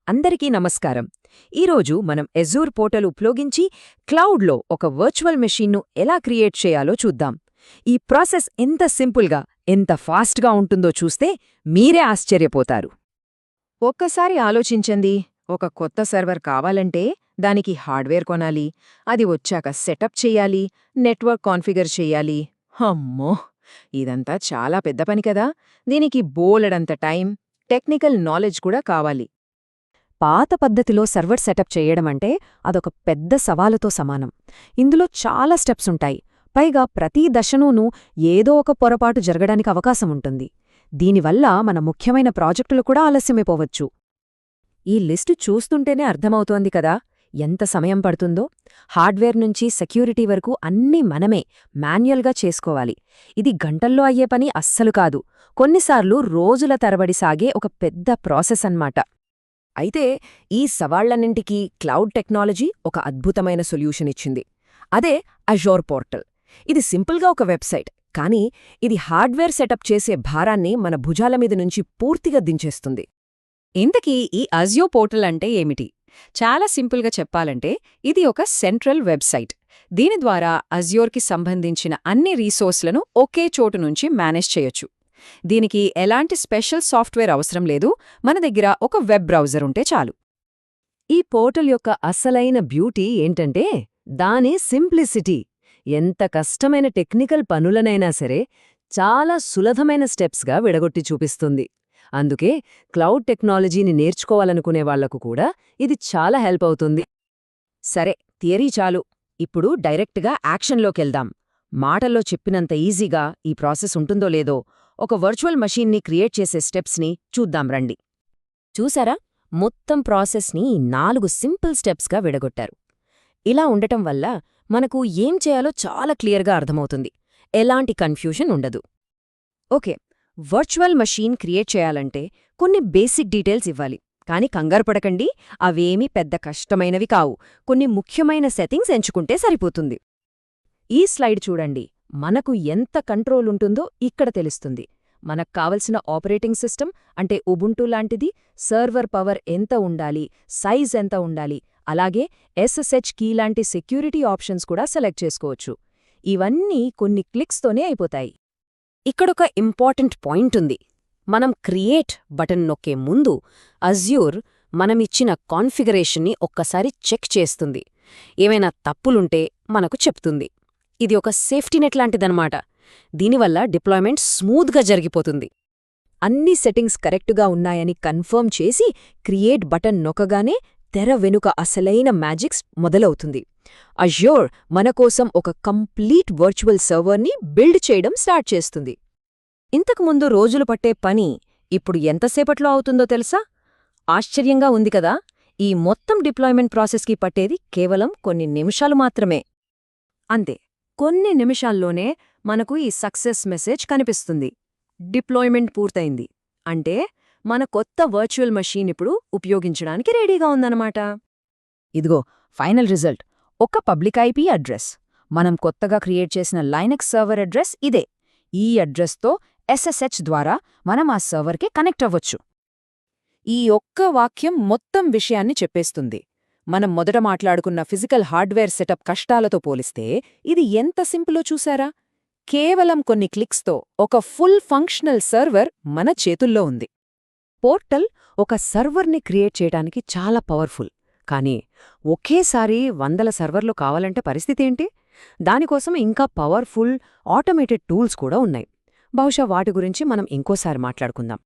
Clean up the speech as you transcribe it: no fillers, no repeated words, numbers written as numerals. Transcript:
అందరికీ నమస్కారం. ఈరోజు మనం ఎజూర్ పోర్టల్ ఉపయోగించి క్లౌడ్లో ఒక వర్చువల్ మెషీన్ను ఎలా క్రియేట్ చేయాలో చూద్దాం. ఈ ప్రాసెస్ ఎంత సింపుల్గా, ఎంత ఫాస్ట్గా ఉంటుందో చూస్తే మీరే ఆశ్చర్యపోతారు. ఒక్కసారి ఆలోచించండి, ఒక కొత్త సర్వర్ కావాలంటే దానికి హార్డ్వేర్ కొనాలి, అది వచ్చాక సెటప్ చెయ్యాలి, నెట్వర్క్ కాన్ఫిగర్ చెయ్యాలి. అమ్మో, ఇదంతా చాలా పెద్ద పని కదా. దీనికి బోలెడంత టైం, టెక్నికల్ నాలెడ్జ్ కూడా కావాలి. పాత పద్ధతిలో సర్వర్ సెటప్ చేయడమంటే అదొక పెద్ద సవాలుతో సమానం. ఇందులో చాలా స్టెప్స్ ఉంటాయి. పైగా ప్రతి దశనూనూ ఏదో ఒక పొరపాటు జరగడానికి అవకాశముంటుంది. దీనివల్ల మన ముఖ్యమైన ప్రాజెక్టులు కూడా ఆలస్యమైపోవచ్చు. ఈ లిస్టు చూస్తుంటేనే అర్థమవుతోంది కదా ఎంత సమయం పడుతుందో. హార్డ్వేర్ నుంచి సెక్యూరిటీ వరకు అన్నీ మనమే మాన్యువల్గా చేసుకోవాలి. ఇది గంటల్లో అయ్యే పని అస్సలు కాదు. కొన్నిసార్లు రోజుల తరబడి సాగే ఒక పెద్ద ప్రాసెస్ అన్నమాట. అయితే ఈ సవాళ్లన్నింటికీ క్లౌడ్ టెక్నాలజీ ఒక అద్భుతమైన సొల్యూషన్ ఇచ్చింది. అదే అజోర్ పోర్టల్. ఇది సింపుల్గా ఒక వెబ్సైట్, కానీ ఇది హార్డ్వేర్ సెటప్ చేసే భారాన్ని మన భుజాల మీద నుంచి పూర్తిగా దించేస్తుంది. ఇంతకీ ఈ అజియో పోర్టల్ అంటే ఏమిటి? చాలా సింపుల్గా చెప్పాలంటే ఇది ఒక సెంట్రల్ వెబ్సైట్. దీని ద్వారా అజియోర్కి సంబంధించిన అన్ని రీసోర్స్లను ఒకే చోటు నుంచి మేనేజ్ చేయొచ్చు. దీనికి ఎలాంటి స్పెషల్ సాఫ్ట్వేర్ అవసరం లేదు, మన దగ్గర ఒక వెబ్ బ్రౌజర్ ఉంటే చాలు. ఈ పోర్టల్ యొక్క అసలైన బ్యూటీ ఏంటంటే దాని సింప్లిసిటీ. ఎంత కష్టమైన టెక్నికల్ పనులనైనా సరే చాలా సులభమైన స్టెప్స్గా విడగొట్టి చూపిస్తుంది. అందుకే క్లౌడ్ టెక్నాలజీని నేర్చుకోవాలనుకునే వాళ్లకు కూడా ఇది చాలా హెల్ప్ అవుతుంది. సరే, థియరీ చాలు. ఇప్పుడు డైరెక్ట్గా యాక్షన్లోకెళ్దాం. మాటల్లో చెప్పినంత ఈజీగా ఈ ప్రాసెస్ ఉంటుందో లేదో ఒక వర్చువల్ మషీన్ని క్రియేట్ చేసే స్టెప్స్ని చూద్దాం రండి. చూసారా, మొత్తం ప్రాసెస్ని 4 సింపుల్ స్టెప్స్గా విడగొట్టారు. ఇలా ఉండటం వల్ల మనకు ఏం చేయాలో చాలా క్లియర్గా అర్థమవుతుంది. ఎలాంటి కన్ఫ్యూషన్ ఉండదు. ఓకే, వర్చువల్ మషీన్ క్రియేట్ చేయాలంటే కొన్ని బేసిక్ డీటెయిల్స్ ఇవ్వాలి. కానీ కంగారుపడకండి, అవేమీ పెద్ద కష్టమైనవి కావు. కొన్ని ముఖ్యమైన సెట్టింగ్స్ ఎంచుకుంటే సరిపోతుంది. ఈ స్లైడ్ చూడండి, మనకు ఎంత కంట్రోల్ ఉంటుందో ఇక్కడ తెలుస్తుంది. మనకు కావలసిన ఆపరేటింగ్ సిస్టమ్ అంటే ఉబుంటు లాంటిది, సర్వర్ పవర్ ఎంత ఉండాలి, సైజ్ ఎంత ఉండాలి, అలాగే SSH కీ లాంటి సెక్యూరిటీ ఆప్షన్స్ కూడా సెలెక్ట్ చేసుకోవచ్చు. ఇవన్నీ కొన్ని క్లిక్స్తోనే అయిపోతాయి. ఇక్కడొక ఇంపార్టెంట్ పాయింట్ ఉంది. మనం క్రియేట్ బటన్ నొక్కే ముందు అజ్యూర్ మనమిచ్చిన కాన్ఫిగరేషన్ని ఒక్కసారి చెక్ చేస్తుంది. ఏమైనా తప్పులుంటే మనకు చెప్తుంది. ఇది ఒక సేఫ్టీ నెట్ లాంటిదన్నమాట. దీనివల్ల డిప్లాయ్మెంట్ స్మూత్గా జరిగిపోతుంది. అన్ని సెట్టింగ్స్ కరెక్టుగా ఉన్నాయని కన్ఫర్మ్ చేసి క్రియేట్ బటన్ నొక్కగానే తెర వెనుక అసలైన మ్యాజిక్స్ మొదలవుతుంది. అజ్యూర్ మనకోసం ఒక కంప్లీట్ వర్చువల్ సర్వర్ని బిల్డ్ చేయడం స్టార్ట్ చేస్తుంది. ఇంతకుముందు రోజులు పట్టే పని ఇప్పుడు ఎంతసేపట్లో అవుతుందో తెలుసా? ఆశ్చర్యంగా ఉంది కదా. ఈ మొత్తం డిప్లాయ్మెంట్ ప్రాసెస్కి పట్టేది కేవలం కొన్ని నిమిషాలు మాత్రమే. అంతే, కొన్ని నిమిషాల్లోనే మనకు ఈ సక్సెస్ మెసేజ్ కనిపిస్తుంది. డిప్లాయ్మెంట్ పూర్తయింది అంటే మన కొత్త వర్చువల్ మషీన్ ఇప్పుడు ఉపయోగించడానికి రెడీగా ఉందన్నమాట. ఇదిగో ఫైనల్ రిజల్ట్, ఒక పబ్లిక్ IP అడ్రస్. మనం కొత్తగా క్రియేట్ చేసిన లైనక్స్ సర్వర్ అడ్రస్ ఇదే. ఈ అడ్రస్తో SSH ద్వారా మనం ఆ సర్వర్కి కనెక్ట్ అవ్వచ్చు. ఈ ఒక్క వాక్యం మొత్తం విషయాన్ని చెప్పేస్తుంది. మనం మొదట మాట్లాడుకున్న ఫిజికల్ హార్డ్వేర్ సెటప్ కష్టాలతో పోలిస్తే ఇది ఎంత సింపులో చూసారా? కేవలం కొన్ని క్లిక్స్తో ఒక ఫుల్ ఫంక్షనల్ సర్వర్ మన చేతుల్లో ఉంది. పోర్టల్ ఒక సర్వర్ని క్రియేట్ చేయడానికి చాలా పవర్ఫుల్. కానీ ఒకేసారి 100 సర్వర్లు కావాలంటే పరిస్థితేంటి? దానికోసం ఇంకా పవర్ఫుల్ ఆటోమేటెడ్ టూల్స్ కూడా ఉన్నాయి. బహుశా వాటి గురించి మనం ఇంకోసారి మాట్లాడుకుందాం.